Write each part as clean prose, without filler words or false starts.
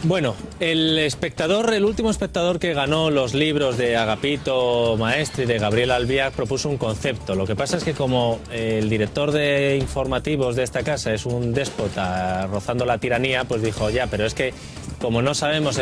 Bueno, el último espectador que ganó los libros de Agapito Maestri, de Gabriel Albiac, propuso un concepto. Lo que pasa es que como el director de informativos de esta casa es un déspota rozando la tiranía, pues dijo, ya, pero es que como no sabemos...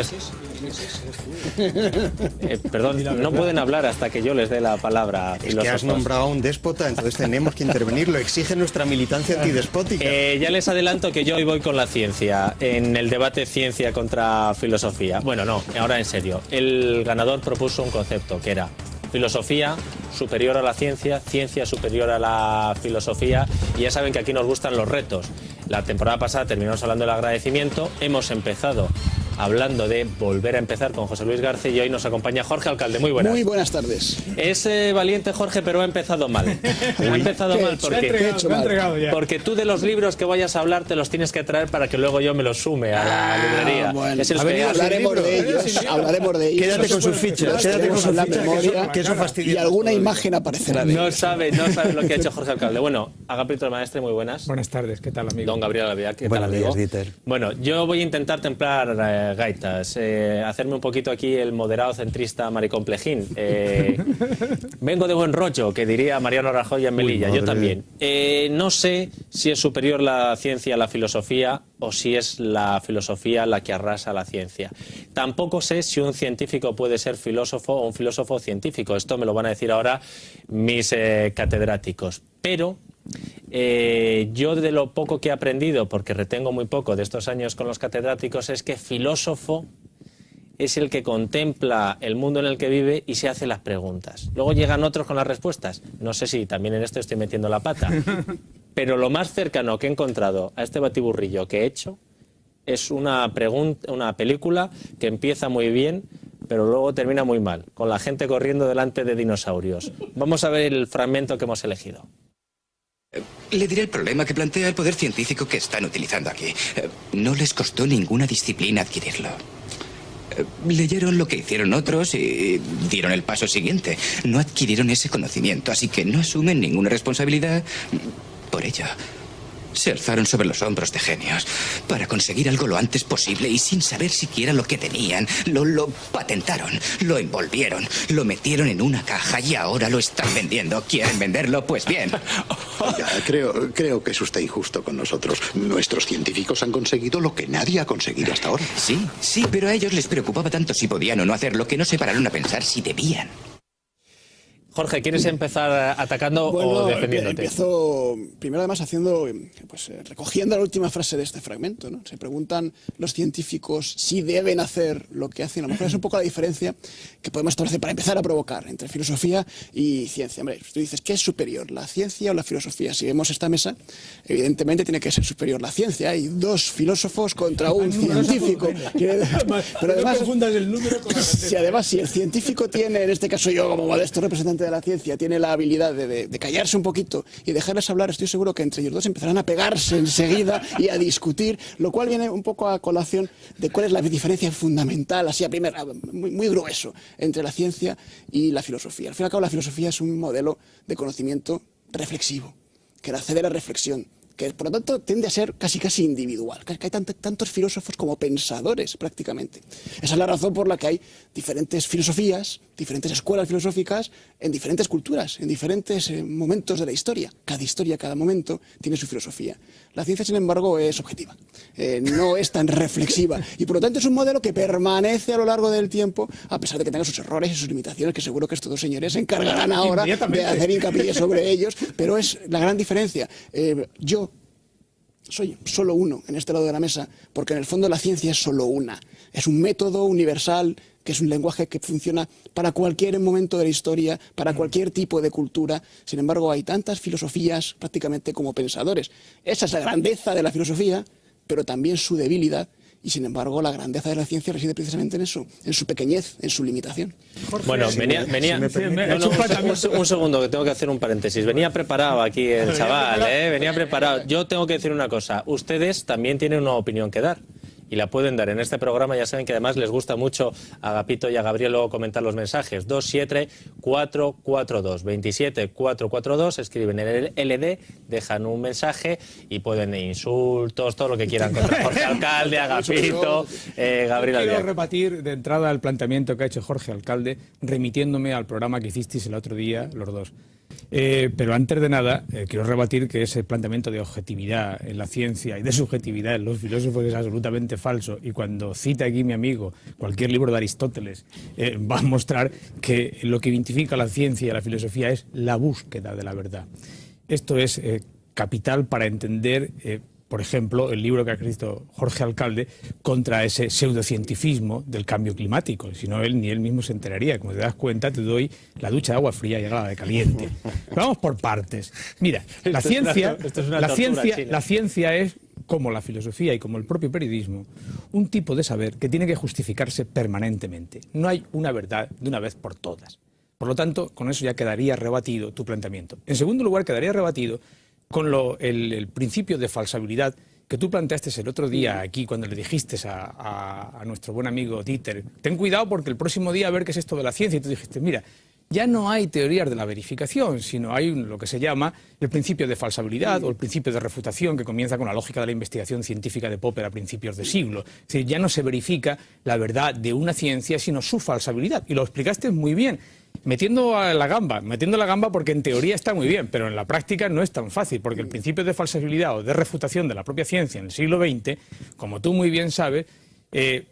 perdón, no pueden hablar hasta que yo les dé la palabra. Es que has nombrado a un déspota, entonces tenemos que intervenir. Lo exige nuestra militancia antidespótica. Ya les adelanto que yo hoy voy con la ciencia, en el debate ciencia contra filosofía. Bueno, no, ahora en serio. El ganador propuso un concepto que era filosofía superior a la ciencia, ciencia superior a la filosofía, y ya saben que aquí nos gustan los retos. La temporada pasada terminamos hablando del agradecimiento, hemos empezado hablando de volver a empezar con José Luis García y hoy nos acompaña Jorge Alcalde. Muy buenas. Muy buenas tardes. Es valiente Jorge, pero ha empezado mal. Ha empezado mal porque tú de los libros que vayas a hablar te los tienes que traer para que luego yo me los sume a la librería. Bueno, hablaremos de ellos. Quédate con sus fichas. Quédate con sus fichas. Que eso fastidia. Y alguna imagen aparecerá de no sabe lo que ha hecho Jorge Alcalde. Bueno, Agapito Maestri, muy buenas. Buenas tardes, ¿qué tal, amigo? Don Gabriel Albiac, ¿qué tal, amigo? Buenos días, Dieter. Bueno, yo voy a intentar templar gaitas, hacerme un poquito aquí el moderado centrista maricón-plejín. Vengo de buen rollo, que diría Mariano Rajoy en Melilla, yo también. No sé si es superior la ciencia a la filosofía o si es la filosofía la que arrasa la ciencia. Tampoco sé si un científico puede ser filósofo o un filósofo científico. Esto me lo van a decir ahora mis catedráticos. Pero yo de lo poco que he aprendido, porque retengo muy poco de estos años con los catedráticos, es que filósofo es el que contempla el mundo en el que vive y se hace las preguntas. Luego llegan otros con las respuestas. No sé si también en esto estoy metiendo la pata. Pero lo más cercano que he encontrado a este batiburrillo que he hecho es una película que empieza muy bien, pero luego termina muy mal, con la gente corriendo delante de dinosaurios. Vamos a ver el fragmento que hemos elegido. Le diré el problema que plantea el poder científico que están utilizando aquí. No les costó ninguna disciplina adquirirlo. Leyeron lo que hicieron otros y dieron el paso siguiente. No adquirieron ese conocimiento, así que no asumen ninguna responsabilidad por ello. Se alzaron sobre los hombros de genios para conseguir algo lo antes posible y sin saber siquiera lo que tenían. Lo patentaron, lo envolvieron, lo metieron en una caja y ahora lo están vendiendo. ¿Quieren venderlo? Pues bien. Ya, creo que es usted injusto con nosotros. Nuestros científicos han conseguido lo que nadie ha conseguido hasta ahora. Sí, pero a ellos les preocupaba tanto si podían o no hacerlo que no se pararon a pensar si debían. Jorge, ¿quieres empezar atacando o defendiéndote? Empiezo primero además recogiendo la última frase de este fragmento, ¿no? Se preguntan los científicos si deben hacer lo que hacen. A lo mejor es un poco la diferencia que podemos establecer para empezar a provocar entre filosofía y ciencia. Hombre, tú dices, ¿qué es superior, la ciencia o la filosofía? Si vemos esta mesa, evidentemente tiene que ser superior la ciencia. Hay dos filósofos contra un científico. Pero además, si el científico tiene, en este caso yo como modesto representante de la ciencia, tiene la habilidad de callarse un poquito y dejarles hablar, estoy seguro que entre ellos dos empezarán a pegarse enseguida y a discutir, lo cual viene un poco a colación de cuál es la diferencia fundamental, así a primera, muy grueso, entre la ciencia y la filosofía. Al fin y al cabo, la filosofía es un modelo de conocimiento reflexivo, que accede a la reflexión, que por lo tanto tiende a ser casi individual, que hay tantos filósofos como pensadores prácticamente. Esa es la razón por la que hay diferentes filosofías, diferentes escuelas filosóficas en diferentes culturas, en diferentes momentos de la historia. Cada momento tiene su filosofía. La ciencia, sin embargo, es objetiva, no es tan reflexiva y por lo tanto es un modelo que permanece a lo largo del tiempo, a pesar de que tenga sus errores y sus limitaciones, que seguro que estos dos señores se encargarán ahora de hacer hincapié sobre ellos, pero es la gran diferencia. Yo soy solo uno en este lado de la mesa, porque en el fondo la ciencia es solo una. Es un método universal, que es un lenguaje que funciona para cualquier momento de la historia, para cualquier tipo de cultura. Sin embargo, hay tantas filosofías prácticamente como pensadores. Esa es la grandeza de la filosofía, pero también su debilidad. Y sin embargo, la grandeza de la ciencia reside precisamente en eso, en su pequeñez, en su limitación. Jorge, bueno, un segundo, que tengo que hacer un paréntesis. Venía preparado aquí el chaval, venía preparado. Yo tengo que decir una cosa. Ustedes también tienen una opinión que dar. y la pueden dar en este programa. Ya saben que además les gusta mucho a Agapito y a Gabriel luego comentar los mensajes. 27442, 27442, escriben el LD, dejan un mensaje y pueden insultos, todo lo que quieran contra Jorge Alcalde, Agapito, Gabriel Albiac. Quiero rebatir de entrada el planteamiento que ha hecho Jorge Alcalde, remitiéndome al programa que hicisteis el otro día, los dos. Pero antes de nada, quiero rebatir que ese planteamiento de objetividad en la ciencia y de subjetividad en los filósofos es absolutamente falso. Y cuando cita aquí mi amigo cualquier libro de Aristóteles, va a mostrar que lo que identifica la ciencia y la filosofía es la búsqueda de la verdad. Esto es capital para entender, por ejemplo, el libro que ha escrito Jorge Alcalde contra ese pseudocientifismo del cambio climático. Si no, ni él mismo se enteraría. Como te das cuenta, te doy la ducha de agua fría y la de caliente. Pero vamos por partes. Mira, la ciencia es, como la filosofía y como el propio periodismo, un tipo de saber que tiene que justificarse permanentemente. No hay una verdad de una vez por todas. Por lo tanto, con eso ya quedaría rebatido tu planteamiento. En segundo lugar, quedaría rebatido con el principio de falsabilidad que tú planteaste el otro día aquí cuando le dijiste a nuestro buen amigo Dieter, ten cuidado porque el próximo día a ver qué es esto de la ciencia, y tú dijiste, mira, ya no hay teorías de la verificación, sino hay lo que se llama el principio de falsabilidad o el principio de refutación, que comienza con la lógica de la investigación científica de Popper a principios de siglo. Es decir, ya no se verifica la verdad de una ciencia, sino su falsabilidad. Y lo explicaste muy bien, metiendo la gamba porque en teoría está muy bien, pero en la práctica no es tan fácil, porque el principio de falsabilidad o de refutación de la propia ciencia en el siglo XX, como tú muy bien sabes,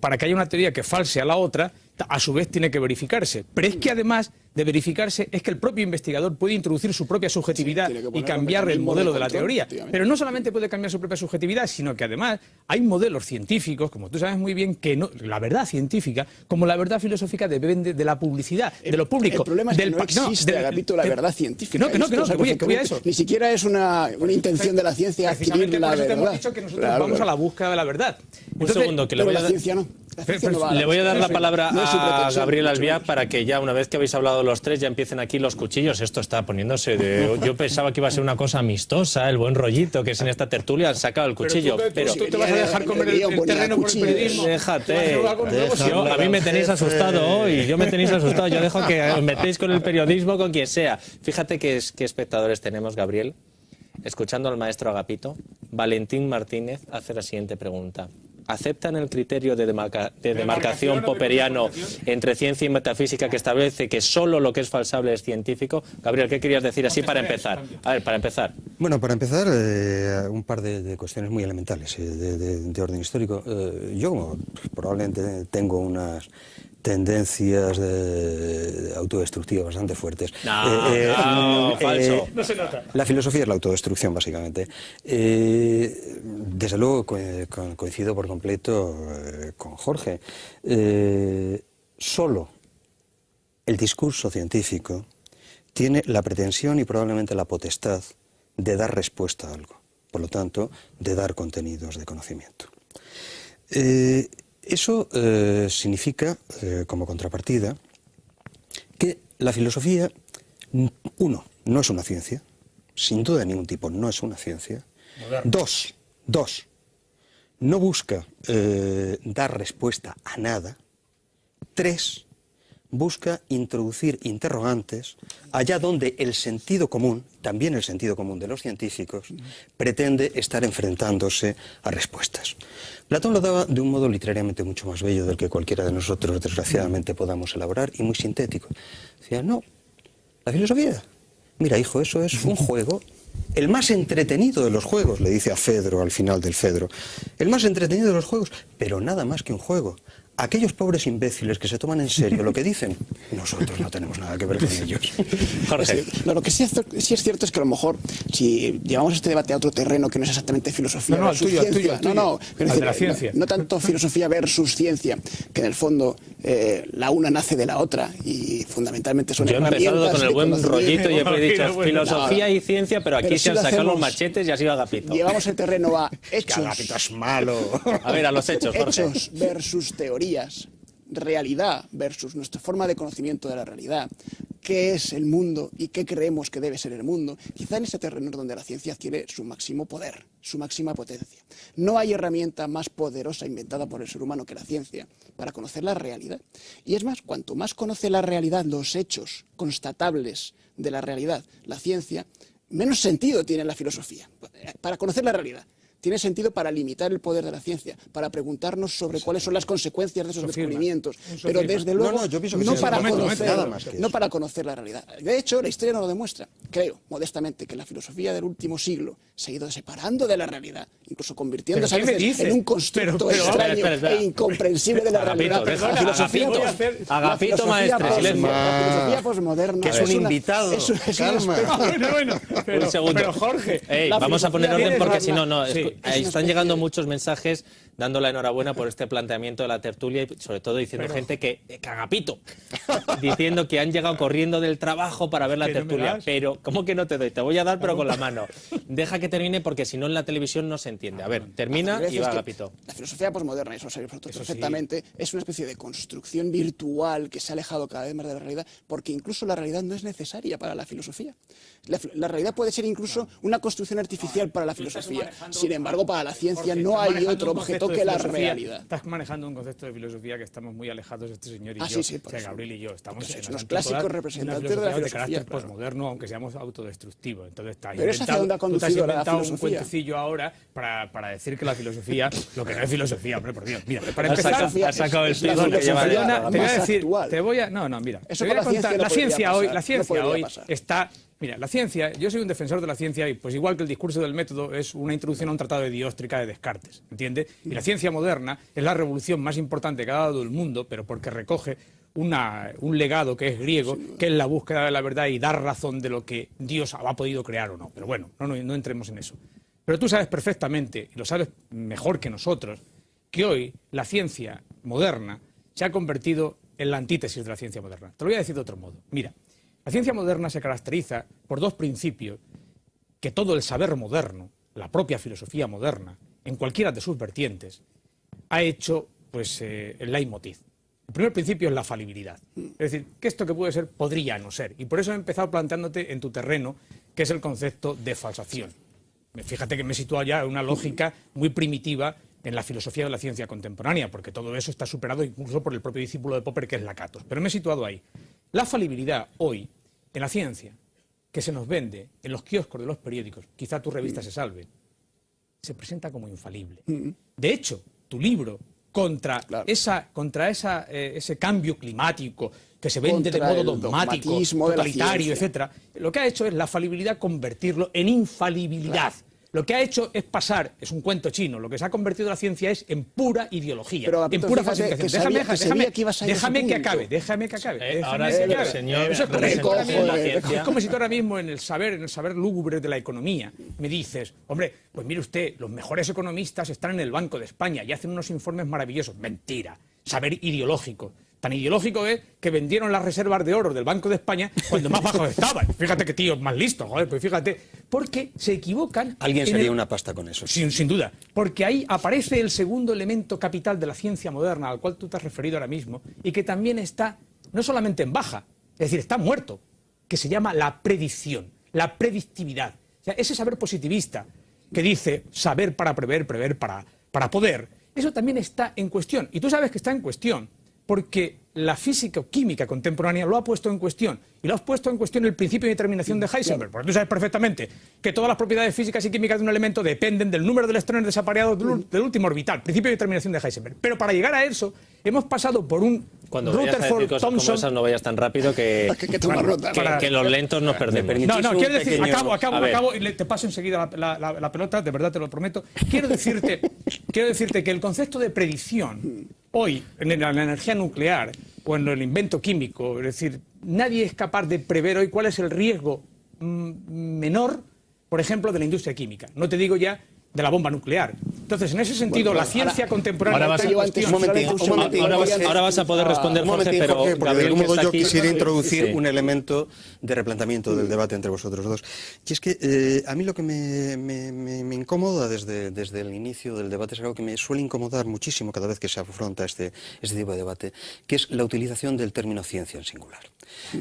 para que haya una teoría que false a la otra, a su vez tiene que verificarse. Pero es que además de verificarse es que el propio investigador puede introducir su propia subjetividad y cambiar el modelo de la teoría. Pero no solamente puede cambiar su propia subjetividad, sino que además hay modelos científicos, como tú sabes muy bien, que no, la verdad científica, como la verdad filosófica, depende de la publicidad, de lo público. El problema es que no existe, Agapito, la verdad científica. Que voy a eso. Ni siquiera es una intención de la ciencia adquirir la verdad. Hemos dicho que nosotros vamos a la búsqueda de la verdad. Un segundo, que le voy a dar... Le voy a dar la palabra a Gabriel Albiac para que ya, una vez que habéis hablado los tres, ya empiecen aquí los cuchillos. Esto está poniéndose de... Yo pensaba que iba a ser una cosa amistosa, el buen rollito, que es en esta tertulia, han sacado el cuchillo. Pero tú te vas a dejar comer el terreno por el periodismo. Déjate. A mí me tenéis asustado hoy, yo dejo que os metéis con el periodismo, con quien sea. Fíjate qué espectadores tenemos, Gabriel. Escuchando al maestro Agapito, Valentín Martínez hace la siguiente pregunta. ¿Aceptan el criterio de demarcación popperiano entre ciencia y metafísica que establece que solo lo que es falsable es científico? Gabriel, ¿qué querías decir así para empezar? A ver, para empezar. Bueno, para empezar, un par de cuestiones muy elementales de orden histórico. Yo probablemente tengo unas tendencias autodestructivas bastante fuertes. Falso. No se nota. La filosofía es la autodestrucción, básicamente. Desde luego coincido por completo con Jorge. Solo el discurso científico tiene la pretensión y probablemente la potestad de dar respuesta a algo. Por lo tanto, de dar contenidos de conocimiento. Eso significa, como contrapartida, que la filosofía, uno, no es una ciencia, sin duda de ningún tipo, no es una ciencia. Dos, no busca dar respuesta a nada. Tres, busca introducir interrogantes allá donde el sentido común, también el sentido común de los científicos, pretende estar enfrentándose a respuestas. Platón lo daba de un modo literariamente mucho más bello del que cualquiera de nosotros, desgraciadamente, podamos elaborar, y muy sintético. Decía, no, la filosofía, mira, hijo, eso es un juego, el más entretenido de los juegos, le dice a Fedro al final del Fedro, el más entretenido de los juegos, pero nada más que un juego. Aquellos pobres imbéciles que se toman en serio lo que dicen, nosotros no tenemos nada que ver con ellos. Jorge. No, lo que sí es cierto es que a lo mejor, si llevamos este debate a otro terreno que no es exactamente filosofía versus ciencia, la ciencia. No tanto filosofía versus ciencia, que en el fondo la una nace de la otra y fundamentalmente son herramientas. Yo he empezado con el buen rollito y he dicho filosofía y ciencia, pero aquí se han sacado los machetes y ha sido Agapito. Llevamos el terreno a hechos. Agapito es malo. A ver, a los hechos, Jorge. Hechos versus teorías, realidad versus nuestra forma de conocimiento de la realidad. qué es el mundo y qué creemos que debe ser el mundo, quizá en ese terreno es donde la ciencia adquiere su máximo poder, su máxima potencia. No hay herramienta más poderosa inventada por el ser humano que la ciencia para conocer la realidad. Y es más, cuanto más conoce la realidad, los hechos constatables de la realidad, la ciencia, menos sentido tiene la filosofía. Para conocer la realidad. Tiene sentido para limitar el poder de la ciencia, para preguntarnos sobre cuáles son las consecuencias de esos descubrimientos, pero desde luego no para conocer la realidad. De hecho, la historia nos lo demuestra. Creo, modestamente, que la filosofía del último siglo se ha ido separando de la realidad, incluso convirtiéndose a veces en un constructo extraño e incomprensible de la realidad. Agapito, maestre, silencio. La filosofía posmoderna que es un invitado. Un segundo. Pero Jorge, vamos a poner orden porque si no, Sí. están llegando muchos mensajes dando la enhorabuena por este planteamiento de la tertulia y sobre todo diciendo gente que Agapito, diciendo que han llegado corriendo del trabajo para ver la tertulia. Pero, ¿cómo que no te doy? Te voy a dar, pero con la mano. Deja que termine porque si no en la televisión no se entiende. A ver, termina y va Agapito. La filosofía posmoderna, eso lo sabéis vosotros perfectamente, es una especie de construcción virtual que se ha alejado cada vez más de la realidad, porque incluso la realidad no es necesaria para la filosofía. La realidad puede ser incluso una construcción artificial para la filosofía. Sin embargo, para la ciencia no hay otro objeto que la realidad. Estás manejando un concepto de filosofía que estamos muy alejados de este señor y yo, sí, o sea, Gabriel y yo. Estamos son en los clásicos representantes de la filosofía. De carácter posmoderno, aunque seamos autodestructivos. Entonces, pero es hacia dónde ha conducido la filosofía. Un cuentecillo ahora para decir que la filosofía, lo que no es filosofía, hombre, por Dios. Mira, para empezar, has sacado el frijol que lleva te voy a decir, mira, eso te voy a contar, la ciencia hoy pasar. está. Mira, la ciencia, yo soy un defensor de la ciencia y pues igual que el discurso del método es una introducción a un tratado de dióstrica de Descartes, ¿entiendes? Y la ciencia moderna es la revolución más importante que ha dado el mundo, pero porque recoge un legado que es griego, que es la búsqueda de la verdad y dar razón de lo que Dios ha podido crear o no. Pero bueno, no entremos en eso. Pero tú sabes perfectamente, y lo sabes mejor que nosotros, que hoy la ciencia moderna se ha convertido en la antítesis de la ciencia moderna. Te lo voy a decir de otro modo. Mira, la ciencia moderna se caracteriza por dos principios que todo el saber moderno, la propia filosofía moderna, en cualquiera de sus vertientes, ha hecho el leitmotiv. El primer principio es la falibilidad. Es decir, que esto que puede ser podría no ser. Y por eso he empezado planteándote en tu terreno, que es el concepto de falsación. Fíjate que me he situado ya en una lógica muy primitiva en la filosofía de la ciencia contemporánea, porque todo eso está superado incluso por el propio discípulo de Popper, que es Lakatos. Pero me he situado ahí. La falibilidad hoy, en la ciencia, que se nos vende en los kioscos de los periódicos, quizá tu revista se salve, se presenta como infalible. De hecho, tu libro contra ese cambio climático que se vende de modo dogmático, totalitario, etcétera, lo que ha hecho es la falibilidad convertirlo en infalibilidad. Lo que ha hecho es pasar, es un cuento chino, lo que se ha convertido la ciencia es en pura ideología, en pura falsificación. Déjame que acabe. Señor, es como si tú ahora mismo en el saber lúgubre de la economía me dices, hombre, pues mire usted, los mejores economistas están en el Banco de España y hacen unos informes maravillosos. Mentira, saber ideológico. Tan ideológico es que vendieron las reservas de oro del Banco de España cuando más bajos estaban. Fíjate qué tíos más listos, joder, pues fíjate. Porque se equivocan. Alguien sería una pasta con eso. Sin duda. Porque ahí aparece el segundo elemento capital de la ciencia moderna, al cual tú te has referido ahora mismo, y que también está no solamente en baja, es decir, está muerto, que se llama la predicción, la predictividad. O sea, ese saber positivista que dice saber para prever, prever para poder, eso también está en cuestión. Y tú sabes que está en cuestión porque la física o química contemporánea lo ha puesto en cuestión. Y lo ha puesto en cuestión el principio de determinación de Heisenberg. Porque tú sabes perfectamente que todas las propiedades físicas y químicas de un elemento dependen del número de electrones desapareados del último orbital. Principio de determinación de Heisenberg. Pero para llegar a eso, hemos pasado por un Cuando vayas a decir cosas como esas, no vayas tan rápido que los lentos nos perdemos. No, quiero decir, acabo y te paso enseguida la pelota, de verdad te lo prometo. Quiero decirte que el concepto de predicción, hoy, en la energía nuclear o en el invento químico, es decir, nadie es capaz de prever hoy cuál es el riesgo menor, por ejemplo, de la industria química. No te digo ya de la bomba nuclear. Entonces, en ese sentido, la ciencia contemporánea... Ahora vas a poder responder, Jorge, pero Jorge, porque de algún modo yo quisiera introducir sí. un elemento de replanteamiento del debate entre vosotros dos. Y es que a mí lo que me incomoda desde el inicio del debate es algo que me suele incomodar muchísimo cada vez que se afronta este tipo de debate, que es la utilización del término ciencia en singular.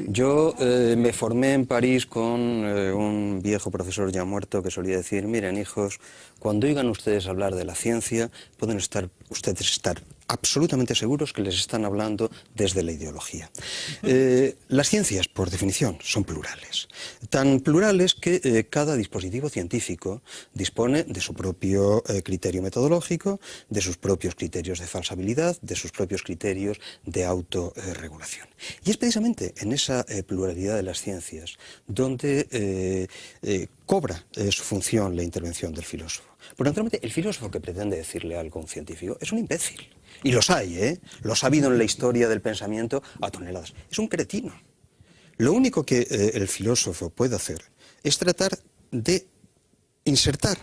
Yo me formé en París con un viejo profesor ya muerto que solía decir: miren, hijos, cuando oigan ustedes hablar de la ciencia, pueden ustedes estar absolutamente seguros que les están hablando desde la ideología. Las ciencias, por definición, son plurales. Tan plurales que cada dispositivo científico dispone de su propio criterio metodológico, de sus propios criterios de falsabilidad, de sus propios criterios de autorregulación. Y es precisamente en esa pluralidad de las ciencias donde cobra su función la intervención del filósofo. Porque naturalmente el filósofo que pretende decirle algo a un científico es un imbécil. Y los hay, ¿eh? Los ha habido en la historia del pensamiento a toneladas. Es un cretino. Lo único que el filósofo puede hacer es tratar de insertar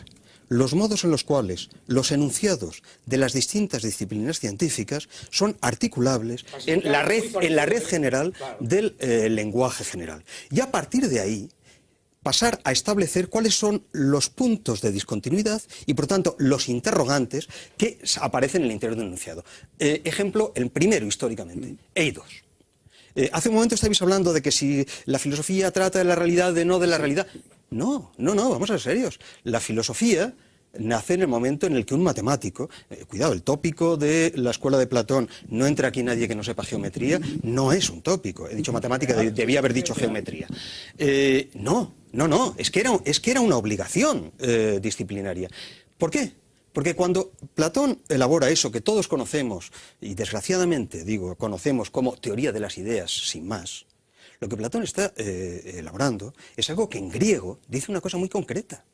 los modos en los cuales los enunciados de las distintas disciplinas científicas son articulables en la red general del lenguaje general. Y a partir de ahí pasar a establecer cuáles son los puntos de discontinuidad y, por tanto, los interrogantes que aparecen en el interior del enunciado. Ejemplo, el primero históricamente, Eidos. Hace un momento estabais hablando de que si la filosofía trata de la realidad o no de la realidad. No, vamos a ser serios. La filosofía nace en el momento en el que un matemático, cuidado, el tópico de la escuela de Platón, no entra aquí nadie que no sepa geometría, no es un tópico. He dicho matemática, debía haber dicho geometría. No, es que era una obligación disciplinaria. ¿Por qué? Porque cuando Platón elabora eso que todos conocemos, y desgraciadamente digo, conocemos como teoría de las ideas, sin más, lo que Platón está elaborando es algo que en griego dice una cosa muy concreta.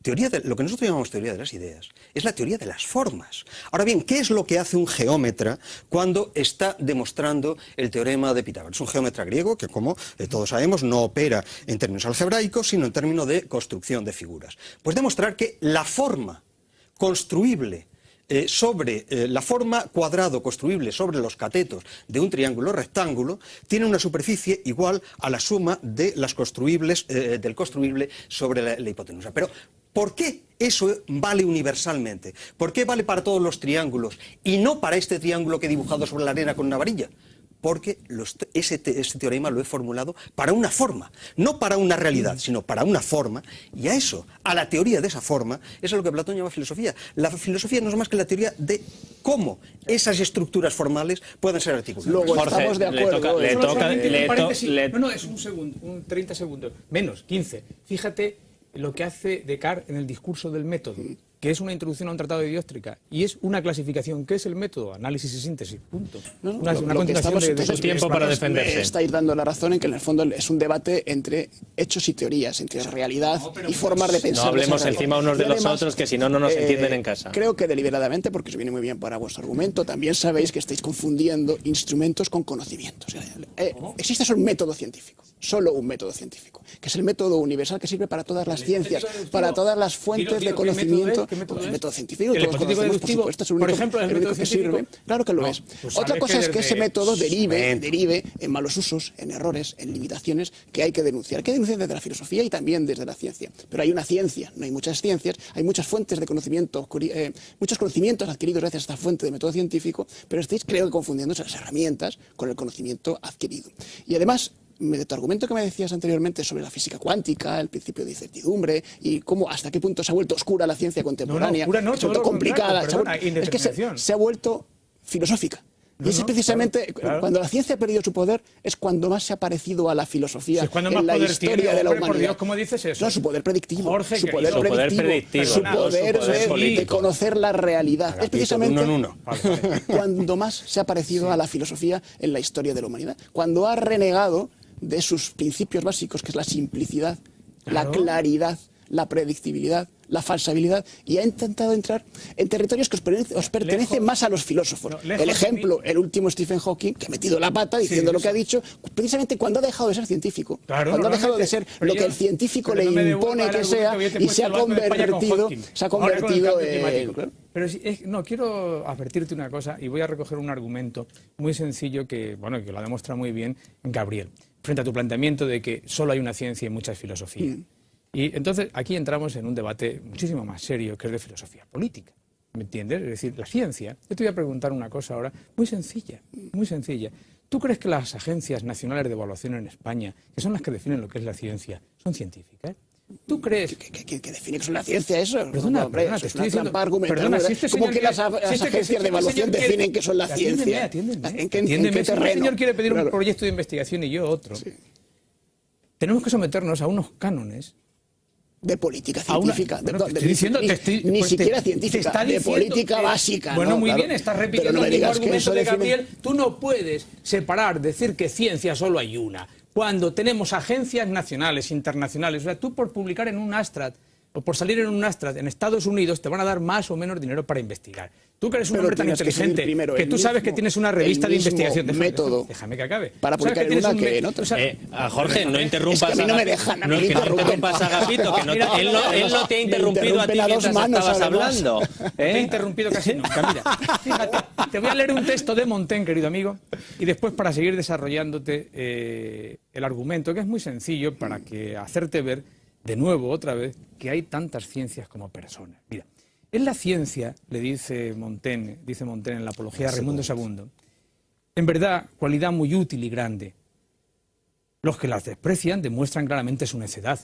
Lo que nosotros llamamos teoría de las ideas es la teoría de las formas. Ahora bien, ¿qué es lo que hace un geómetra cuando está demostrando el teorema de Pitágoras? Es un geómetra griego que, como todos sabemos, no opera en términos algebraicos, sino en términos de construcción de figuras. Pues demostrar que la forma construible sobre la forma cuadrado construible sobre los catetos de un triángulo rectángulo tiene una superficie igual a la suma de las construibles del construible sobre la hipotenusa. Pero ¿por qué eso vale universalmente? ¿Por qué vale para todos los triángulos y no para este triángulo que he dibujado sobre la arena con una varilla? Porque ese teorema lo he formulado para una forma, no para una realidad, sino para una forma, y a eso, a la teoría de esa forma, eso es lo que Platón llama filosofía. La filosofía no es más que la teoría de cómo esas estructuras formales pueden ser articuladas. Luego, Jorge, estamos de acuerdo. No, es un segundo, 30 segundos, menos, 15. Fíjate lo que hace Descartes en el discurso del método, que es una introducción a un tratado de dióstrica, y es una clasificación. ¿Qué es el método? Análisis y síntesis, punto. Una continuación de tiempo para defenderse. Estáis dando la razón en que en el fondo es un debate entre hechos y teorías, entre realidad y formas de pensar. No hablemos encima unos de los otros, que si no, no nos entienden en casa. Creo que deliberadamente, porque os viene muy bien para vuestro argumento, también sabéis que estáis confundiendo instrumentos con conocimientos. Existe solo un método científico, solo un método científico, que es el método universal que sirve para todas las ciencias, para todas las fuentes de conocimiento. El método científico, todos conocemos, por supuesto, es el único que sirve. Claro que lo es. Otra cosa es que ese método derive en malos usos, en errores, en limitaciones que hay que denunciar. Hay que denunciar desde la filosofía y también desde la ciencia. Pero hay una ciencia, no hay muchas ciencias, hay muchas fuentes de conocimiento, muchos conocimientos adquiridos gracias a esta fuente de método científico, pero estáis, creo que, confundiéndose las herramientas con el conocimiento adquirido. Y además, de tu argumento que me decías anteriormente sobre la física cuántica, el principio de incertidumbre y cómo hasta qué punto se ha vuelto oscura la ciencia contemporánea, se ha vuelto complicada, es que se ha vuelto filosófica. Y es precisamente cuando la ciencia ha perdido su poder, es cuando más se ha parecido a la filosofía en la historia de la humanidad. Por Dios, ¿cómo dices eso? No, su poder predictivo, Jorge, su poder de conocer la realidad. Es precisamente cuando más se ha parecido a la filosofía en la historia de la humanidad. Cuando ha renegado de sus principios básicos, que es la simplicidad, la claridad, la predictibilidad, la falsabilidad y ha intentado entrar en territorios que os pertenecen más a los filósofos. El ejemplo, el último Stephen Hawking, que ha metido la pata diciendo lo que ha dicho, precisamente cuando ha dejado de ser científico, cuando ha dejado de ser lo que el científico le impone que sea y se ha convertido en... Pero no, quiero advertirte una cosa y voy a recoger un argumento muy sencillo que lo ha demostrado muy bien Gabriel, frente a tu planteamiento de que solo hay una ciencia y muchas filosofías. Y entonces aquí entramos en un debate muchísimo más serio, que es de filosofía política. ¿Me entiendes? Es decir, la ciencia... Yo te voy a preguntar una cosa ahora muy sencilla, muy sencilla. ¿Tú crees que las agencias nacionales de evaluación en España, que son las que definen lo que es la ciencia, son científicas? ¿Tú crees que define que es una ciencia eso? Perdona, te estoy diciendo... Perdona, ¿cómo que las agencias de evaluación definen que son la ciencia? Atiéndeme. Si este señor quiere pedir un proyecto de investigación y yo otro, tenemos que someternos a unos cánones de política científica. Ni siquiera científica, de política básica. Bueno, muy bien, estás repitiendo el mismo argumento de Gabriel. Tú no puedes separar, decir que ciencia solo hay una, cuando tenemos agencias nacionales, internacionales. O sea, tú por publicar en un Astrat o por salir en un Astrat en Estados Unidos te van a dar más o menos dinero para investigar. Tú que eres un hombre tan inteligente que tú sabes que tienes una revista de investigación. Déjame que acabe. Para publicar en una que en otra. Jorge, no interrumpas. Es que a mí no me dejan. No interrumpas a Agapito, que él no te ha interrumpido a ti mientras estabas hablando. Te he interrumpido casi nunca. Mira, fíjate, te voy a leer un texto de Montaigne, querido amigo, y después para seguir desarrollándote el argumento, que es muy sencillo para que hacerte ver de nuevo, otra vez, que hay tantas ciencias como personas. Mira, en la ciencia, le dice Montaigne en la Apología de Raimundo II, en verdad, cualidad muy útil y grande. Los que las desprecian demuestran claramente su necedad.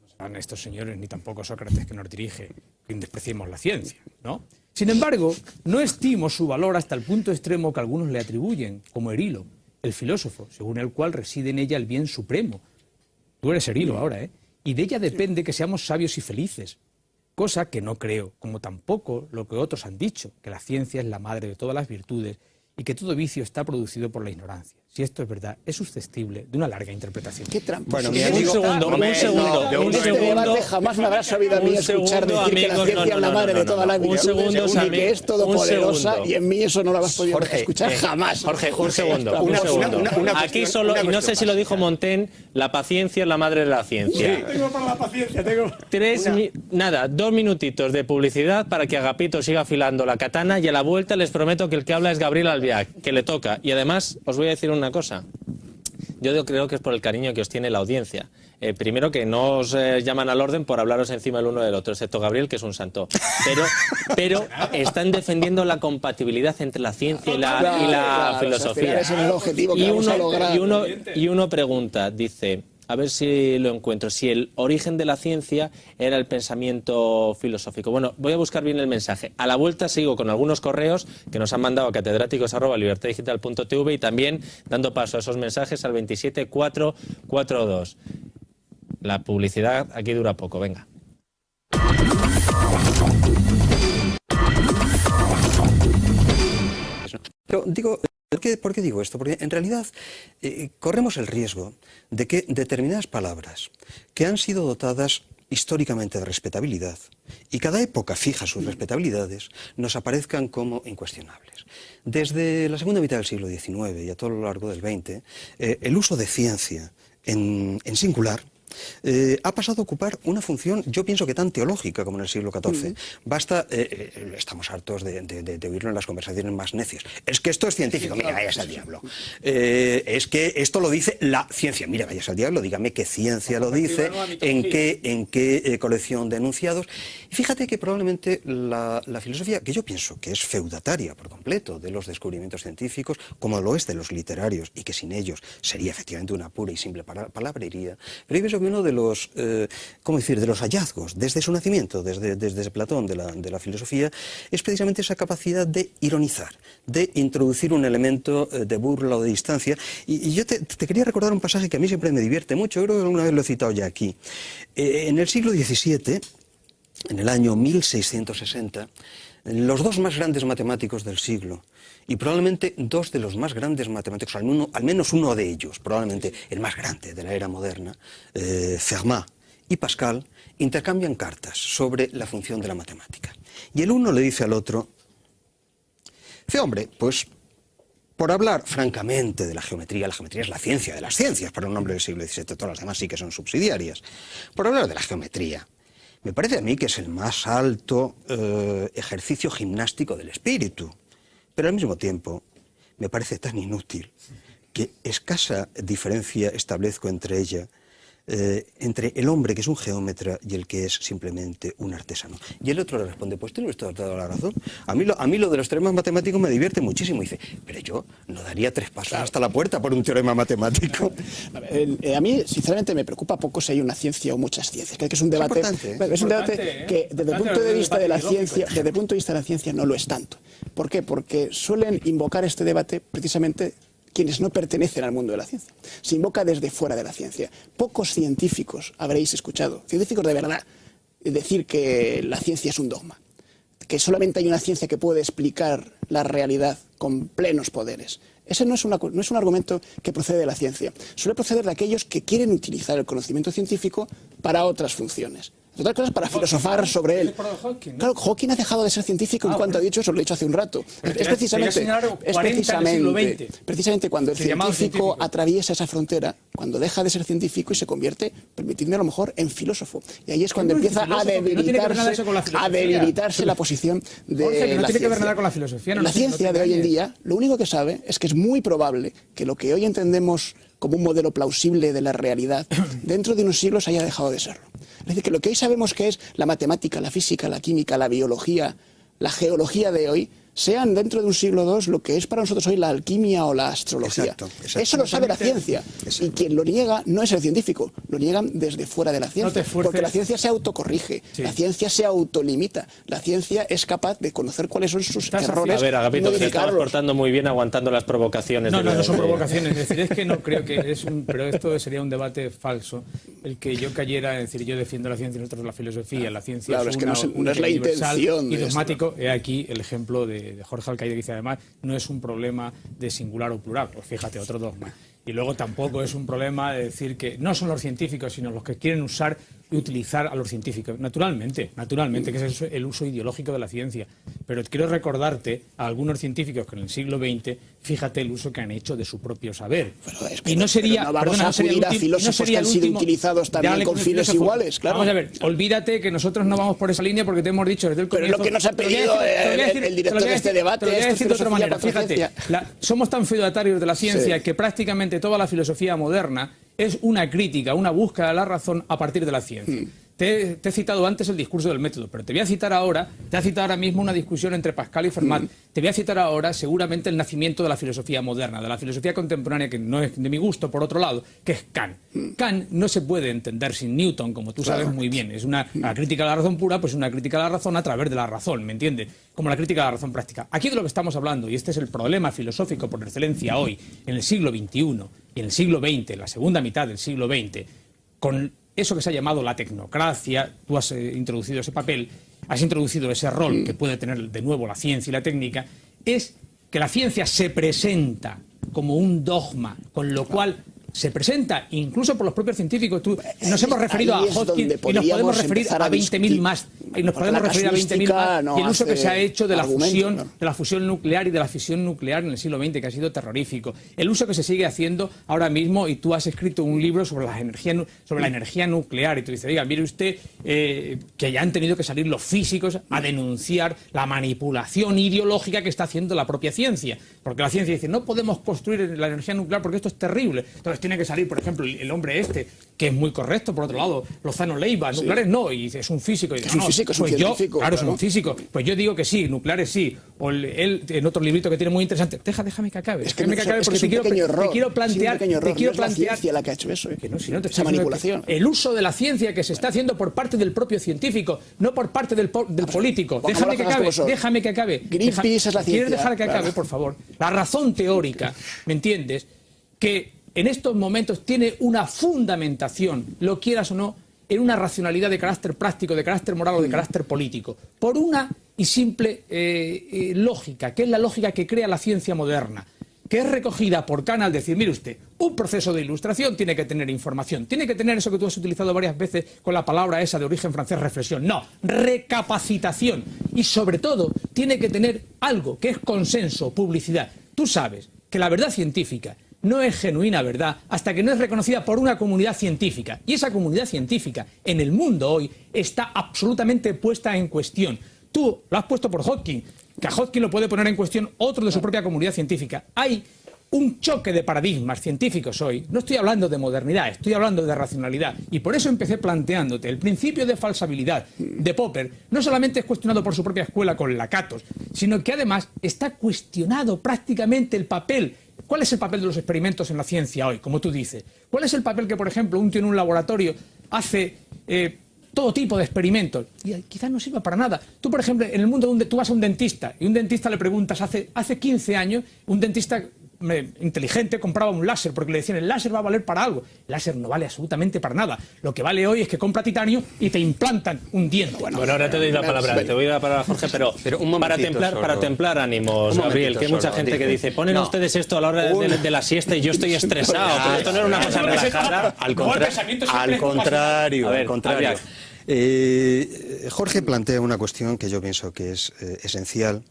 No serán estos señores, ni tampoco Sócrates que nos dirige, que despreciemos la ciencia, ¿no? Sin embargo, no estimo su valor hasta el punto extremo que algunos le atribuyen, como Erilo, el filósofo, según el cual reside en ella el bien supremo. Tú eres Erilo ahora, ¿eh? Y de ella depende que seamos sabios y felices. Cosa que no creo, como tampoco lo que otros han dicho, que la ciencia es la madre de todas las virtudes y que todo vicio está producido por la ignorancia. Si esto es verdad, es susceptible de una larga interpretación. ¿Qué trampa? Bueno, un segundo. Jamás me habrás sabido a mí escuchar decir que la ciencia es la madre de toda la vida. Un segundo, y que es todopoderosa, y en mí eso no lo has podido escuchar jamás. Jorge, un segundo. Aquí solo, y no sé si lo dijo Montaigne, la paciencia es la madre de la ciencia. Sí, tengo para la paciencia, tengo... 2 minutitos de publicidad para que Agapito siga afilando la katana y a la vuelta les prometo que el que habla es Gabriel Albiac, que le toca. Y además, os voy a decir una cosa. Yo creo que es por el cariño que os tiene la audiencia. Primero, que no os llaman al orden por hablaros encima el uno del otro, excepto Gabriel, que es un santo. Pero están defendiendo la compatibilidad entre la ciencia y la filosofía. Ese es el objetivo que vamos a lograr. Y uno pregunta, dice... A ver si lo encuentro. Si el origen de la ciencia era el pensamiento filosófico. Bueno, voy a buscar bien el mensaje. A la vuelta sigo con algunos correos que nos han mandado a catedráticos@libertadigital.tv y también dando paso a esos mensajes al 27442. La publicidad aquí dura poco. Venga. Pero digo... ¿Por qué digo esto? Porque en realidad corremos el riesgo de que determinadas palabras que han sido dotadas históricamente de respetabilidad y cada época fija sus respetabilidades nos aparezcan como incuestionables. Desde la segunda mitad del siglo XIX y a todo lo largo del XX, el uso de ciencia en singular ha pasado a ocupar una función, yo pienso que tan teológica como en el siglo XIV. Basta, estamos hartos de oírlo en las conversaciones más necias. Es que esto es científico, mira, vayas al diablo. Es que esto lo dice la ciencia, mira, vayas al diablo, dígame qué ciencia lo dice, en qué colección de enunciados. Y fíjate que probablemente la filosofía, que yo pienso que es feudataria por completo de los descubrimientos científicos, como lo es de los literarios, y que sin ellos sería efectivamente una pura y simple palabrería, pero yo pienso que uno de los, ¿cómo decir?, de los hallazgos desde su nacimiento, desde Platón de la filosofía, es precisamente esa capacidad de ironizar, de introducir un elemento de burla o de distancia. Y yo te quería recordar un pasaje que a mí siempre me divierte mucho, creo que alguna vez lo he citado ya aquí. En el siglo XVII, en el año 1660, los dos más grandes matemáticos del siglo, y probablemente dos de los más grandes matemáticos, al menos uno de ellos, probablemente el más grande de la era moderna, Fermat y Pascal intercambian cartas sobre la función de la matemática. Y el uno le dice al otro, dice, hombre, pues por hablar francamente de la geometría es la ciencia de las ciencias para un hombre del siglo XVII, todas las demás sí que son subsidiarias. Por hablar de la geometría, me parece a mí que es el más alto ejercicio gimnástico del espíritu, pero al mismo tiempo me parece tan inútil que escasa diferencia establezco entre ella, entre el hombre que es un geómetra y el que es simplemente un artesano. Y el otro le responde, pues tienes toda la razón. A mí lo de los teoremas matemáticos me divierte muchísimo. Y dice, pero yo no daría 3 pasos hasta la puerta por un teorema matemático. A mí, sinceramente, me preocupa poco si hay una ciencia o muchas ciencias. Creo que es un debate, es un debate que desde el punto de vista de la ciencia, desde el punto de vista de la ciencia no lo es tanto. ¿Por qué? Porque suelen invocar este debate precisamente quienes no pertenecen al mundo de la ciencia. Se invoca desde fuera de la ciencia. Pocos científicos habréis escuchado, científicos de verdad, decir que la ciencia es un dogma, que solamente hay una ciencia que puede explicar la realidad con plenos poderes. Ese no es un argumento que procede de la ciencia. Suele proceder de aquellos que quieren utilizar el conocimiento científico para otras funciones. Entre otras cosas, para filosofar sobre él. Claro, Hawking ha dejado de ser científico en cuanto ha dicho eso, lo he dicho hace un rato. Es precisamente cuando el científico atraviesa esa frontera, cuando deja de ser científico y se convierte, permitidme a lo mejor, en filósofo. Y ahí es cuando empieza a debilitarse la posición de Jorge, no la tiene que ver ciencia. nada con la filosofía. La ciencia de hoy en día, lo único que sabe es que es muy probable que lo que hoy entendemos como un modelo plausible de la realidad, dentro de unos siglos haya dejado de serlo. Es decir, que lo que hoy sabemos que es la matemática, la física, la química, la biología, la geología de hoy, sean dentro de un siglo II lo que es para nosotros hoy la alquimia o la astrología. Exacto. Eso lo sabe la ciencia. Y quien lo niega no es el científico, lo niegan desde fuera de la ciencia. Porque la ciencia se autocorrige, la ciencia se autolimita, la ciencia es capaz de conocer cuáles son sus errores. A ver, Agapito, te estamos modificarlos. portando muy bien aguantando las provocaciones. No son provocaciones. Es decir, es que no creo que es un... Pero esto sería un debate falso. El que yo cayera, es decir, yo defiendo la ciencia y nosotros la filosofía. La ciencia Claro, es que no es única, la universal intención y de dogmático. He aquí el ejemplo de Jorge Alcaide, que dice además, no es un problema de singular o plural. Pues fíjate, otro dogma. Y luego tampoco es un problema de decir que no son los científicos, sino los que quieren usar y utilizar a los científicos. Naturalmente, que es el uso ideológico de la ciencia. Pero quiero recordarte a algunos científicos que en el siglo XX, fíjate el uso que han hecho de su propio saber. Y no sería, no vamos a acudir a filósofos que han sido utilizados también con fines iguales, claro. Vamos a ver, olvídate que nosotros no vamos por esa línea porque te hemos dicho desde el comienzo... Pero es lo que nos ha pedido el director de este debate. Te lo voy a decir de otra manera. Fíjate, somos tan feudatarios de la ciencia que prácticamente toda la filosofía moderna es una crítica, una búsqueda de la razón a partir de la ciencia. Te he citado antes el discurso del método, pero te voy a citar ahora, mismo una discusión entre Pascal y Fermat. Te voy a citar ahora seguramente el nacimiento de la filosofía moderna, de la filosofía contemporánea, que no es de mi gusto, por otro lado, que es Kant. Kant no se puede entender sin Newton, como tú sabes muy bien. Es una crítica a la razón pura, pues una crítica a la razón a través de la razón, ¿me entiendes? Como la crítica a la razón práctica. Aquí de lo que estamos hablando, y este es el problema filosófico por excelencia hoy, en el siglo XXI y en el siglo XX, en la segunda mitad del siglo XX, con eso que se ha llamado la tecnocracia, tú has introducido ese papel, has introducido ese rol que puede tener de nuevo la ciencia y la técnica, es que la ciencia se presenta como un dogma, con lo cual se presenta incluso por los propios científicos. Nos hemos referido a Hawking y nos podemos referir a 20.000 más. Y nos podemos referir a 20.000 más. Y el uso que se ha hecho de la fusión nuclear y de la fisión nuclear en el siglo XX, que ha sido terrorífico. El uso que se sigue haciendo ahora mismo, y tú has escrito un libro sobre la energía nuclear, y tú dices, oiga, mire usted que ya han tenido que salir los físicos a denunciar la manipulación ideológica que está haciendo la propia ciencia. Porque la ciencia dice, no podemos construir la energía nuclear porque esto es terrible. Entonces tiene que salir, por ejemplo, el hombre este, que es muy correcto, por otro lado, Lozano Leiva, nucleares no, y es un físico. Y dice, es un físico, es un científico. Claro, es un físico. Pues yo digo que sí, nucleares sí. O él, en otro librito que tiene muy interesante, déjame que acabe. Déjame que acabe porque te quiero plantear... la ciencia la que ha hecho eso. Que no, si no te esa manipulación. El uso de la ciencia que se está haciendo por parte del propio científico, no por parte del político. Déjame que acabe. Greenpeace es la ciencia. ¿Quieres dejar que acabe, por favor? La razón teórica, ¿me entiendes? Que en estos momentos tiene una fundamentación, lo quieras o no, en una racionalidad de carácter práctico, de carácter moral o de carácter político, por una y simple lógica, que es la lógica que crea la ciencia moderna, que es recogida por Kant al decir, mire usted, un proceso de ilustración tiene que tener información, tiene que tener eso que tú has utilizado varias veces con la palabra esa de origen francés, reflexión. No, recapacitación. Y sobre todo, tiene que tener algo que es consenso, publicidad. Tú sabes que la verdad científica no es genuina verdad hasta que no es reconocida por una comunidad científica. Y esa comunidad científica en el mundo hoy está absolutamente puesta en cuestión. Tú lo has puesto por Hawking, que a Hawking lo puede poner en cuestión otro de su propia comunidad científica. Hay un choque de paradigmas científicos hoy. No estoy hablando de modernidad, estoy hablando de racionalidad. Y por eso empecé planteándote el principio de falsabilidad de Popper. No solamente es cuestionado por su propia escuela con Lakatos, sino que además está cuestionado prácticamente el papel. ¿Cuál es el papel de los experimentos en la ciencia hoy, como tú dices? ¿Cuál es el papel que, por ejemplo, un tío en un laboratorio hace todo tipo de experimentos y quizás no sirva para nada? Tú, por ejemplo, en el mundo donde tú vas a un dentista y un dentista le preguntas, hace 15 años, un dentista inteligente compraba un láser porque le decían el láser va a valer para algo. El láser no vale absolutamente para nada. Lo que vale hoy es que compra titanio y te implantan un diente. Bueno, ahora te doy la palabra, Jorge, pero para templar ánimos, Gabriel, que hay mucha gente que dice, ponen ustedes esto a la hora de la siesta y yo estoy estresado, pero esto no era una cosa relajada. Al contrario. Jorge plantea una cuestión que yo pienso que es esencial,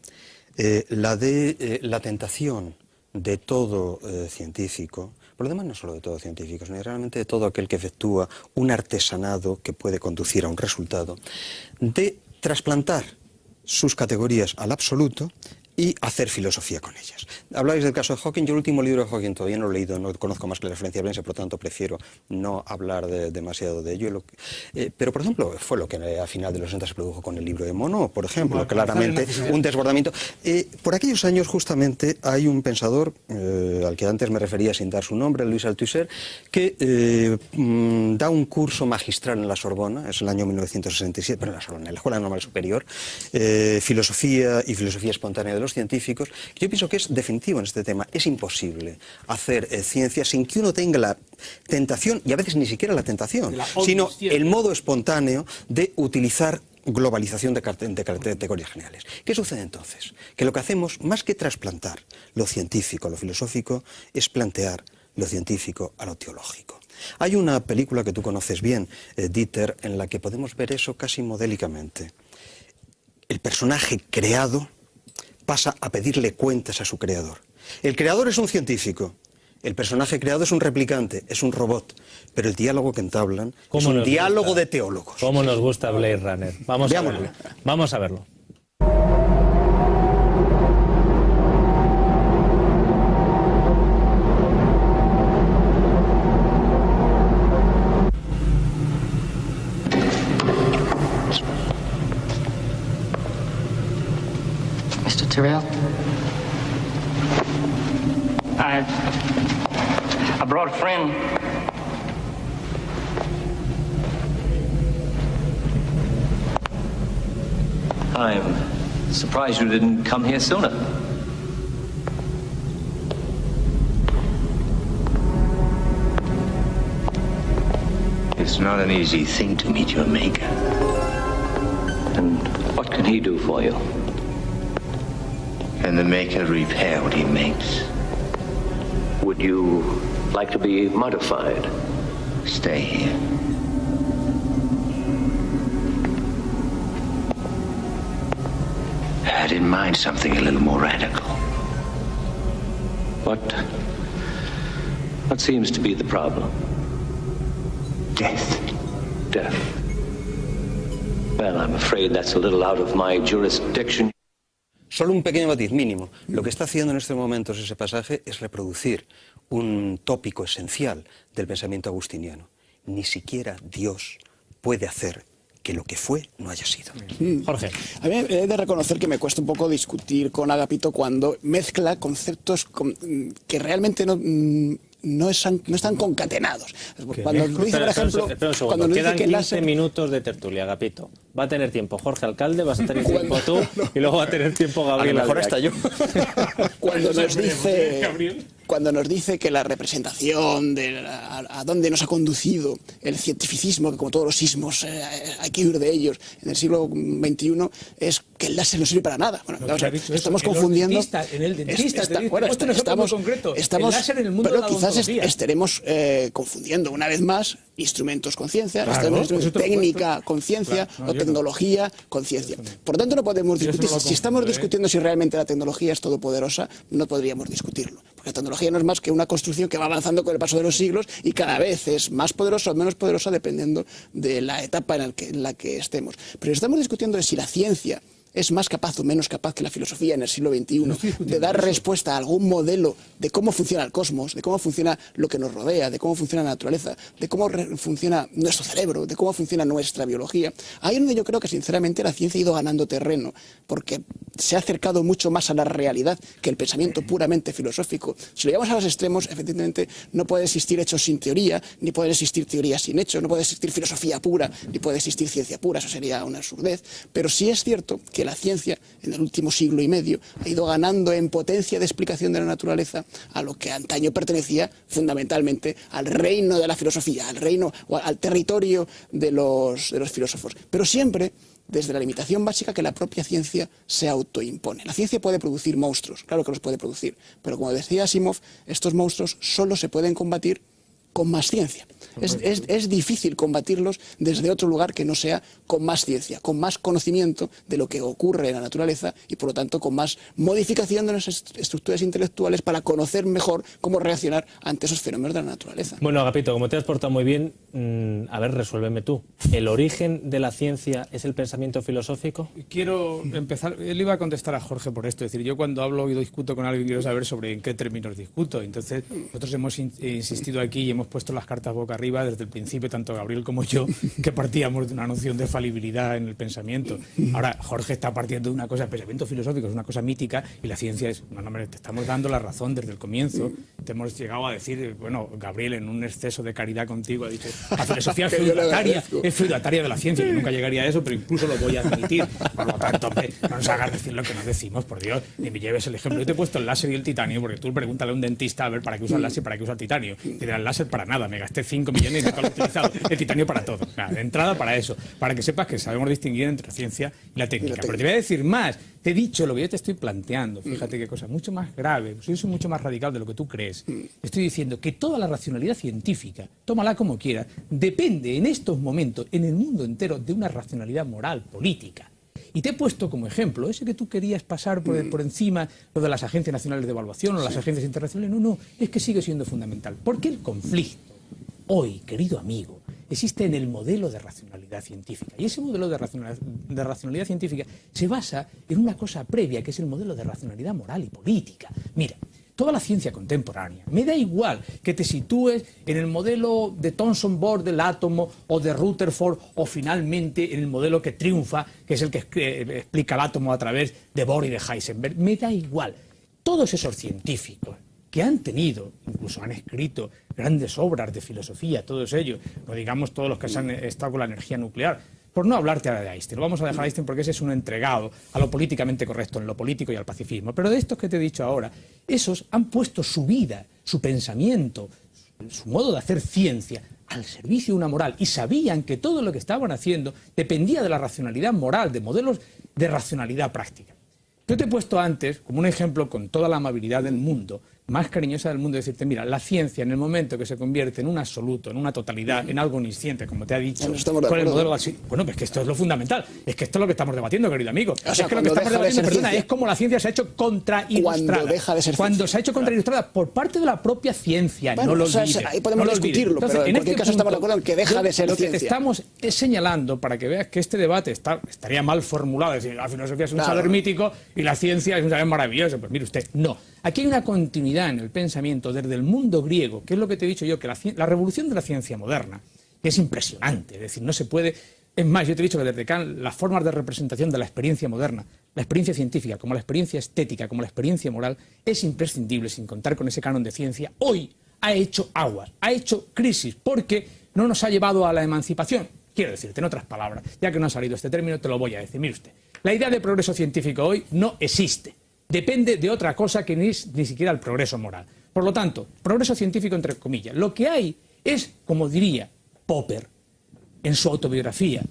la de la tentación de todo científico, por lo demás no solo de todo científico, sino realmente de todo aquel que efectúa un artesanado que puede conducir a un resultado, de trasplantar sus categorías al absoluto y hacer filosofía con ellas. Hablabais del caso de Hawking. Yo el último libro de Hawking todavía no lo he leído, no conozco más que la referencia Blense, por lo tanto prefiero no hablar demasiado de ello. Pero, por ejemplo, fue lo que a final de los 60 se produjo con el libro de Monod, por ejemplo, claramente un desbordamiento. Por aquellos años, justamente, hay un pensador, al que antes me refería sin dar su nombre, Louis Althusser, que da un curso magistral en la Sorbona, es el año 1967, pero en la Sorbona, en la Escuela Normal Superior, filosofía y filosofía espontánea de los científicos. Yo pienso que es definitivo en este tema. Es imposible hacer ciencia sin que uno tenga la tentación, y a veces ni siquiera la tentación, sino el modo espontáneo de utilizar globalización de categorías generales. ¿Qué sucede entonces? Que lo que hacemos, más que trasplantar lo científico a lo filosófico, es plantear lo científico a lo teológico. Hay una película que tú conoces bien, Dieter, en la que podemos ver eso casi modélicamente. El personaje creado pasa a pedirle cuentas a su creador. El creador es un científico, el personaje creado es un replicante, es un robot, pero el diálogo que entablan es un diálogo de teólogos. ¿Cómo nos gusta Blade Runner? Vamos a verlo. Vamos a verlo. Mr. Tyrrell? I brought a friend. I'm surprised you didn't come here sooner. It's not an easy thing to meet your maker. And what can he do for you? And the maker repair what he makes. Would you like to be modified? Stay here. I had in mind something a little more radical. What seems to be the problem? Death. Death. Well, I'm afraid that's a little out of my jurisdiction. Solo un pequeño matiz mínimo. Lo que está haciendo en estos momentos ese pasaje es reproducir un tópico esencial del pensamiento agustiniano. Ni siquiera Dios puede hacer que lo que fue no haya sido. Jorge. A mí he de reconocer que me cuesta un poco discutir con Agapito cuando mezcla conceptos que realmente no están concatenados. Cuando lo dice, por ejemplo, cuando lo dice que 15 minutos de tertulia, Agapito. Va a tener tiempo Jorge Alcalde, vas a tener tiempo tú y luego va a tener tiempo Gabriel. A lo mejor hasta yo. cuando nos dice que la representación de a dónde nos ha conducido el cientificismo, que como todos los sismos hay que huir de ellos en el siglo XXI, es que el láser no sirve para nada. Bueno, vamos a ver, estamos confundiendo. En el dentista, pero quizás estaremos confundiendo una vez más instrumentos con ciencia, técnica con ciencia o tecnología con ciencia. Por tanto, no podemos discutir. Si estamos discutiendo si realmente la tecnología es todopoderosa, no podríamos discutirlo. Porque la tecnología no es más que una construcción que va avanzando con el paso de los siglos y cada vez es más poderosa o menos poderosa dependiendo de la etapa en la que estemos. Pero estamos discutiendo de si la ciencia es más capaz o menos capaz que la filosofía en el siglo XXI de dar respuesta a algún modelo de cómo funciona el cosmos, de cómo funciona lo que nos rodea, de cómo funciona la naturaleza, de cómo funciona nuestro cerebro, de cómo funciona nuestra biología. Ahí es donde yo creo que sinceramente la ciencia ha ido ganando terreno, porque se ha acercado mucho más a la realidad que el pensamiento puramente filosófico. Si lo llevamos a los extremos, efectivamente no puede existir hechos sin teoría, ni puede existir teoría sin hechos, no puede existir filosofía pura, ni puede existir ciencia pura, eso sería una absurdez. Pero sí es cierto que la ciencia en el último siglo y medio ha ido ganando en potencia de explicación de la naturaleza a lo que antaño pertenecía fundamentalmente al reino de la filosofía, al reino o al territorio de los filósofos. Pero siempre desde la limitación básica que la propia ciencia se autoimpone. La ciencia puede producir monstruos, claro que los puede producir, pero como decía Asimov, estos monstruos solo se pueden combatir con más ciencia. Es difícil combatirlos desde otro lugar que no sea con más ciencia, con más conocimiento de lo que ocurre en la naturaleza y, por lo tanto, con más modificación de nuestras estructuras intelectuales para conocer mejor cómo reaccionar ante esos fenómenos de la naturaleza. Bueno, Agapito, como te has portado muy bien, a ver, resuélveme tú. ¿El origen de la ciencia es el pensamiento filosófico? Quiero empezar, él iba a contestar a Jorge por esto, es decir, yo cuando hablo y discuto con alguien quiero saber sobre en qué términos discuto, entonces nosotros hemos insistido aquí y hemos puesto las cartas boca arriba desde el principio, tanto Gabriel como yo, que partíamos de una noción de falibilidad en el pensamiento. Ahora, Jorge está partiendo de una cosa, el pensamiento filosófico es una cosa mítica y la ciencia es, no, hombre, te estamos dando la razón desde el comienzo, te hemos llegado a decir, bueno, Gabriel en un exceso de caridad contigo ha dicho, la filosofía es feudataria de la ciencia, yo nunca llegaría a eso, pero incluso lo voy a admitir, por lo tanto, hombre, no nos hagas decir lo que nos decimos, por Dios, ni me lleves el ejemplo. Yo te he puesto el láser y el titanio, porque tú pregúntale a un dentista a ver para qué usa el láser y para qué usa el titanio. Te dirá el láser para nada, me gasté 5 millones y nunca lo he utilizado. El titanio para todo. De entrada para eso. Para que sepas que sabemos distinguir entre la ciencia y la técnica. Pero te voy a decir más. Te he dicho lo que yo te estoy planteando. Fíjate qué cosa. Mucho más grave. Yo soy mucho más radical de lo que tú crees. Estoy diciendo que toda la racionalidad científica, tómala como quieras, depende en estos momentos, en el mundo entero, de una racionalidad moral, política. Y te he puesto como ejemplo, ese que tú querías pasar por encima, lo de las agencias nacionales de evaluación o las agencias internacionales, no, es que sigue siendo fundamental. Porque el conflicto, hoy, querido amigo, existe en el modelo de racionalidad científica. Y ese modelo de racionalidad científica se basa en una cosa previa, que es el modelo de racionalidad moral y política. Mira, toda la ciencia contemporánea, me da igual que te sitúes en el modelo de Thomson-Bohr del átomo o de Rutherford o finalmente en el modelo que triunfa, que es el que explica el átomo a través de Bohr y de Heisenberg. Me da igual. Todos esos científicos que han tenido, incluso han escrito grandes obras de filosofía, todos ellos, no digamos todos los que se han estado con la energía nuclear, por no hablarte ahora de Einstein. Lo vamos a dejar a Einstein porque ese es un entregado a lo políticamente correcto, en lo político y al pacifismo. Pero de estos que te he dicho ahora, esos han puesto su vida, su pensamiento, su modo de hacer ciencia al servicio de una moral y sabían que todo lo que estaban haciendo dependía de la racionalidad moral, de modelos de racionalidad práctica. Yo te he puesto antes, como un ejemplo con toda la amabilidad del mundo, más cariñosa del mundo, decirte, mira, la ciencia en el momento que se convierte en un absoluto, en una totalidad, en algo omnisciente, como te ha dicho, con el modelo así, bueno, pues que esto es lo fundamental, es que esto es lo que estamos debatiendo, querido amigo. O sea, es que lo que estamos debatiendo, perdona, es como la ciencia se ha hecho contrailustrada. Cuando deja de ser cuando se ha hecho contrailustrada por parte de la propia ciencia, bueno, no lo olvides. Ahí podemos discutirlo, entonces, pero en cualquier caso estamos de acuerdo en que deja de ser lo ciencia. Lo que te estamos señalando para que veas que este debate estaría mal formulado, es decir, la filosofía es un saber mítico y la ciencia es un saber maravilloso. Pues mire usted, no. Aquí hay una continuidad en el pensamiento desde el mundo griego, que es lo que te he dicho yo, que la revolución de la ciencia moderna es impresionante, es decir, no se puede... Es más, yo te he dicho que desde Kant las formas de representación de la experiencia moderna, la experiencia científica, como la experiencia estética, como la experiencia moral, es imprescindible sin contar con ese canon de ciencia. Hoy ha hecho aguas, ha hecho crisis, porque no nos ha llevado a la emancipación. Quiero decirte, en otras palabras, ya que no ha salido este término, te lo voy a decir. Mire usted, la idea de progreso científico hoy no existe. Depende de otra cosa que ni siquiera el progreso moral. Por lo tanto, progreso científico entre comillas. Lo que hay es, como diría Popper en su autobiografía,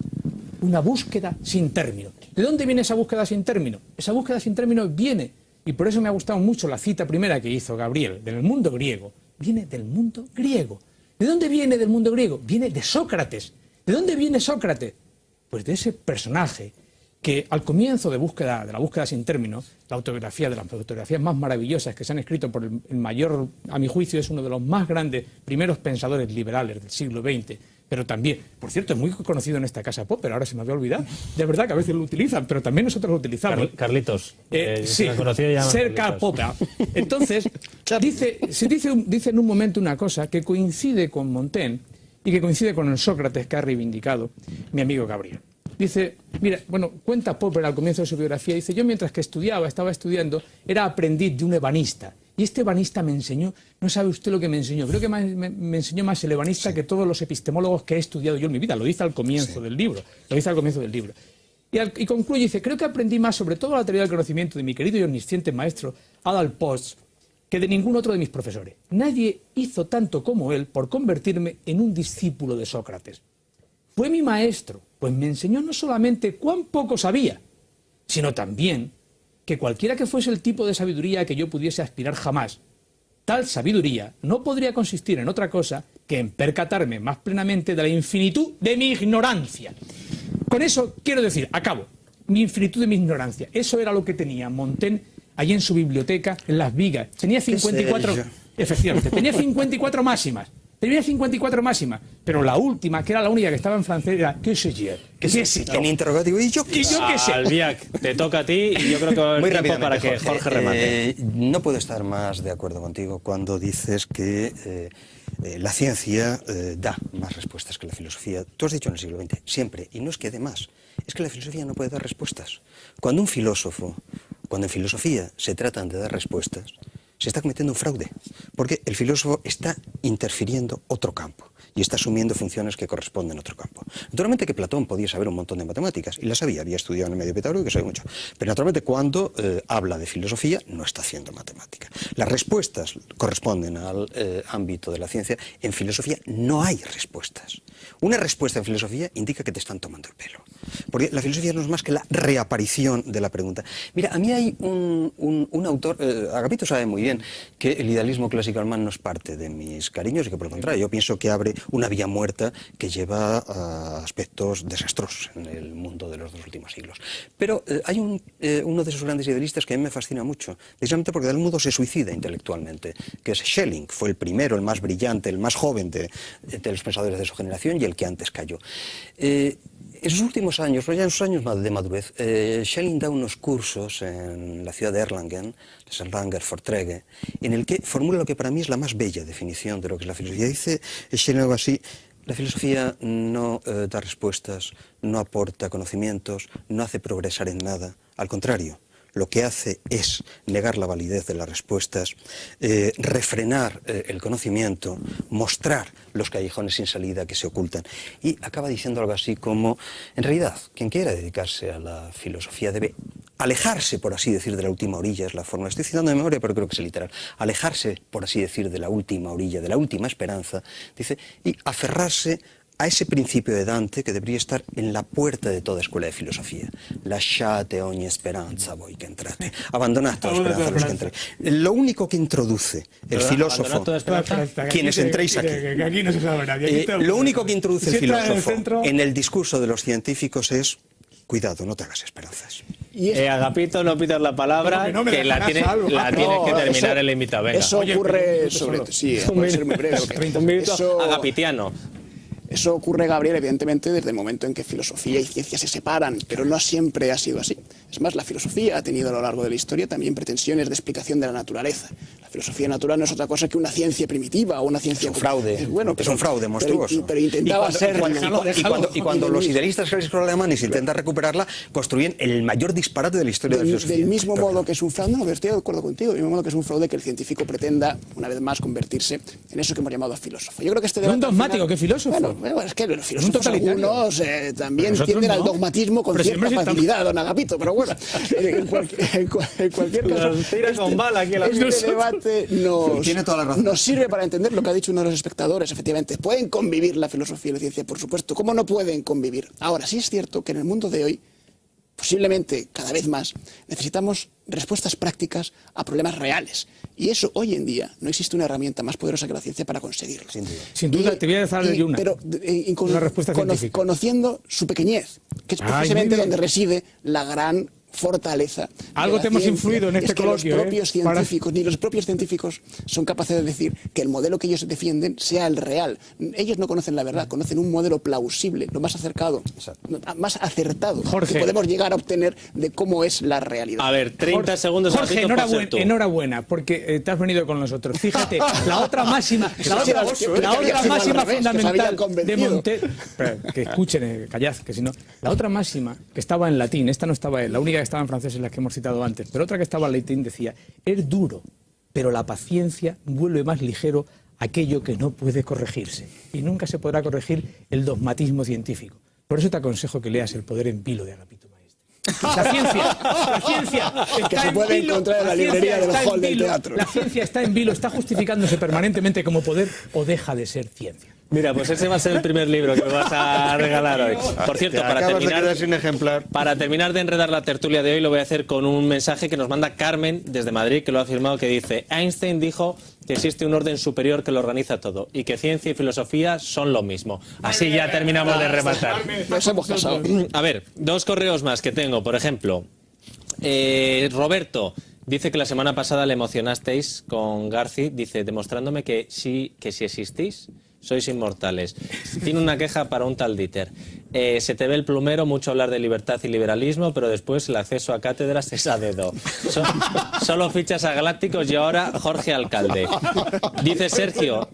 una búsqueda sin término. ¿De dónde viene esa búsqueda sin término? Esa búsqueda sin término viene, y por eso me ha gustado mucho la cita primera que hizo Gabriel, del mundo griego. Viene del mundo griego. ¿De dónde viene del mundo griego? Viene de Sócrates. ¿De dónde viene Sócrates? Pues de ese personaje que al comienzo de la búsqueda sin término, la autobiografía de las autobiografías más maravillosas que se han escrito por el mayor, a mi juicio, es uno de los más grandes primeros pensadores liberales del siglo XX, pero también, por cierto, es muy conocido en esta casa Popper, ahora se me había olvidado, de verdad que a veces lo utilizan, pero también nosotros lo utilizamos. Carlitos. Sí, cerca Popper. Entonces, dice en un momento una cosa que coincide con Montaigne y que coincide con el Sócrates que ha reivindicado mi amigo Gabriel. Dice, mira, bueno, cuenta Popper al comienzo de su biografía, dice, yo mientras que estaba estudiando, era aprendiz de un ebanista. Y este ebanista me enseñó, no sabe usted lo que me enseñó, creo que me enseñó más el ebanista que todos los epistemólogos que he estudiado yo en mi vida, lo dice al comienzo del libro, Y concluye, dice, creo que aprendí más sobre toda la teoría del conocimiento de mi querido y omnisciente maestro Adolf Post que de ningún otro de mis profesores. Nadie hizo tanto como él por convertirme en un discípulo de Sócrates. Fue mi maestro, pues me enseñó no solamente cuán poco sabía, sino también que cualquiera que fuese el tipo de sabiduría a que yo pudiese aspirar jamás, tal sabiduría no podría consistir en otra cosa que en percatarme más plenamente de la infinitud de mi ignorancia. Con eso quiero decir, acabo, mi infinitud de mi ignorancia. Eso era lo que tenía Montaigne allí en su biblioteca, en Las Vigas. Tenía 54, efectivamente, tenía 54 máximas. Tenía 54 máximas, pero la última, que era la única que estaba en francés, era ¿qué sé yo? ¿Qué sé yo? En interrogativo, ¿y yo qué sé? Albiac, te toca a ti y yo creo que va a haber tiempo para que Jorge remate. No puedo estar más de acuerdo contigo cuando dices que la ciencia da más respuestas que la filosofía. Tú has dicho en el siglo XX, siempre, y no es que dé más, es que la filosofía no puede dar respuestas. Cuando en filosofía se tratan de dar respuestas, se está cometiendo un fraude, porque el filósofo está interfiriendo otro campo y está asumiendo funciones que corresponden a otro campo. Naturalmente que Platón podía saber un montón de matemáticas, y las sabía, había estudiado en el medio pitagórico, que sabe mucho, pero naturalmente cuando habla de filosofía no está haciendo matemática. Las respuestas corresponden al ámbito de la ciencia. En filosofía no hay respuestas. Una respuesta en filosofía indica que te están tomando el pelo, porque la filosofía no es más que la reaparición de la pregunta. Mira, a mí hay un autor, Agapito sabe muy bien que el idealismo clásico alemán no es parte de mis cariños y que por lo contrario yo pienso que abre una vía muerta que lleva a aspectos desastrosos en el mundo de los dos últimos siglos. Pero hay uno de esos grandes idealistas que a mí me fascina mucho, precisamente porque de algún modo se suicida intelectualmente, que es Schelling. Fue el primero, el más brillante, el más joven de los pensadores de su generación y el que antes cayó. En sus últimos años, ya en sus años de madurez, Schelling da unos cursos en la ciudad de Erlangen, les Erlanger Vorträge, en el que formula lo que para mí es la más bella definición de lo que es la filosofía. Dice Schelling algo así: la filosofía no da respuestas, no aporta conocimientos, no hace progresar en nada. Al contrario, lo que hace es negar la validez de las respuestas, refrenar el conocimiento, mostrar los callejones sin salida que se ocultan. Y acaba diciendo algo así como, en realidad, quien quiera dedicarse a la filosofía debe alejarse, por así decir, de la última orilla, es la forma, estoy citando de memoria, pero creo que es literal, alejarse, por así decir, de la última orilla, de la última esperanza, dice, y aferrarse a ese principio de Dante que debería estar en la puerta de toda escuela de filosofía. Lasciate ogni speranza voi che entrate. Abandonad toda esperanza a los que entréis. Lo único que introduce el filósofo, quienes entréis aquí, lo único que introduce el filósofo en el discurso de los científicos es: cuidado, no te hagas esperanzas. Agapito, no pidas la palabra, que la tiene que terminar el invitado. Venga. Eso ocurre sobre... Sí, puede ser muy breve. Un minuto agapitiano. Eso ocurre, Gabriel, evidentemente, desde el momento en que filosofía y ciencia se separan, pero no siempre ha sido así. Es más, la filosofía ha tenido a lo largo de la historia también pretensiones de explicación de la naturaleza. La filosofía natural no es otra cosa que una ciencia primitiva o una ciencia... Es un fraude, bueno, es un fraude monstruoso. Pero intentaba ser... Y cuando los idealistas clásicos alemanes intentan recuperarla, construyen el mayor disparate de la historia de la filosofía. Del mismo modo que es un fraude, no, pero estoy de acuerdo contigo, del mismo modo que es un fraude que el científico pretenda, una vez más, convertirse en eso que hemos llamado filósofo. Yo creo que este debate... ¿Un dogmático? ¿Qué filósofo? Bueno, es que los filósofos algunos también tienden al dogmatismo con cierta facilidad, don Agapito, pero bueno, en cualquier caso... Nos tira con bala aquí la efectivamente tiene toda la razón. nos sirve para entender lo que ha dicho uno de los espectadores. Efectivamente, pueden convivir la filosofía y la ciencia, por supuesto. ¿Cómo no pueden convivir? Ahora, sí es cierto que en el mundo de hoy, posiblemente cada vez más, necesitamos respuestas prácticas a problemas reales. Y eso, hoy en día, no existe una herramienta más poderosa que la ciencia para conseguirlo. Sin duda, te voy a dar una. Pero una respuesta científica. Conociendo su pequeñez, que es precisamente donde reside la gran fortaleza. Algo te hemos influido en este coloquio. Ni los propios científicos son capaces de decir que el modelo que ellos defienden sea el real. Ellos no conocen la verdad, conocen un modelo plausible, lo más acercado, más acertado que podemos llegar a obtener de cómo es la realidad. A ver, 30 segundos. Jorge, enhorabuena, porque te has venido con nosotros. Fíjate, la otra máxima fundamental de Montesquieu, que escuchen, callad, que si no, la otra máxima que estaba en latín, esta no estaba en la única que estaba en francés, es la que hemos citado antes, pero otra que estaba en latín decía: es duro, pero la paciencia vuelve más ligero aquello que no puede corregirse. Y nunca se podrá corregir el dogmatismo científico. Por eso te aconsejo que leas El poder en vilo de Agapito Maestre. La ciencia que se puede encontrar en la librería del hall del teatro. La ciencia está en vilo, está justificándose permanentemente como poder o deja de ser ciencia. Mira, pues ese va a ser el primer libro que me vas a regalar hoy. Por cierto, para terminar de enredar la tertulia de hoy, lo voy a hacer con un mensaje que nos manda Carmen desde Madrid, que lo ha firmado, que dice: Einstein dijo que existe un orden superior que lo organiza todo y que ciencia y filosofía son lo mismo. Así ya terminamos de rematar. Nos hemos casado. A ver, 2 correos más que tengo. Por ejemplo, Roberto dice que la semana pasada le emocionasteis con Garci, dice, demostrándome que si existís, sois inmortales. Tiene una queja para un tal Dieter. Se te ve el plumero, mucho hablar de libertad y liberalismo, pero después el acceso a cátedras es a dedo. Solo fichas a galácticos y ahora Jorge Alcalde. Dice Sergio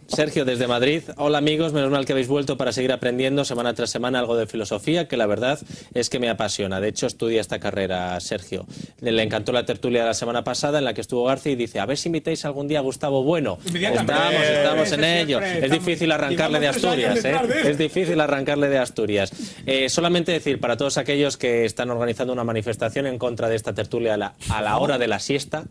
desde Madrid: hola amigos, menos mal que habéis vuelto para seguir aprendiendo semana tras semana algo de filosofía, que la verdad es que me apasiona. De hecho, estudia esta carrera, Sergio. Le encantó la tertulia de la semana pasada en la que estuvo García y dice: a ver si invitáis algún día a Gustavo Bueno. Estamos en ello. Es difícil arrancarle de Asturias, Es difícil arrancarle de Asturias. Solamente decir para todos aquellos que están organizando una manifestación en contra de esta tertulia a la hora de la siesta,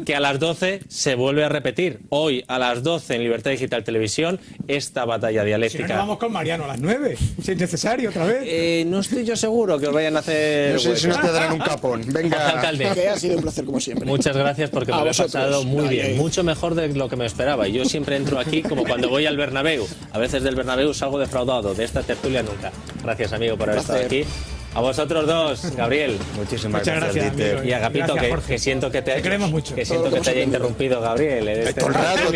que a las 12 se vuelve a repetir. Hoy a las 12 en Libertad Digital Televisión, esta batalla dialéctica. Si no, vamos con Mariano a las 9, si es necesario, otra vez. No estoy yo seguro que os vayan a hacer... No sé si nos te darán un capón. Venga. Alcalde. Que ha sido un placer como siempre. Muchas gracias porque me lo he pasado muy bien. Mucho mejor de lo que me esperaba. Yo siempre entro aquí como cuando voy al Bernabéu. A veces del Bernabéu salgo defraudado, de esta tertulia nunca. Gracias, amigo, por haber estado aquí. A vosotros dos, Gabriel. Muchas gracias, y Agapito, que siento que te queremos mucho. Que siento que te haya interrumpido, Gabriel. Todo el rato,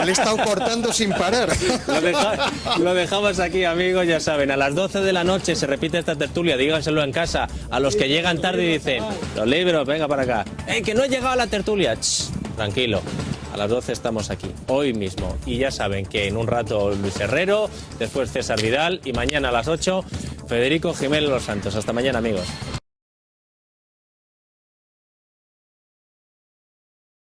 le he estado cortando sin parar. Lo dejamos aquí, amigos, ya saben. A las 12 de la noche se repite esta tertulia, díganselo en casa. A los que llegan tarde y dicen: los libros, venga para acá. Que no he llegado a la tertulia. Tranquilo. A las 12 estamos aquí, hoy mismo. Y ya saben que en un rato Luis Herrero, después César Vidal y mañana a las 8 Federico Jiménez Los Santos. Hasta mañana, amigos.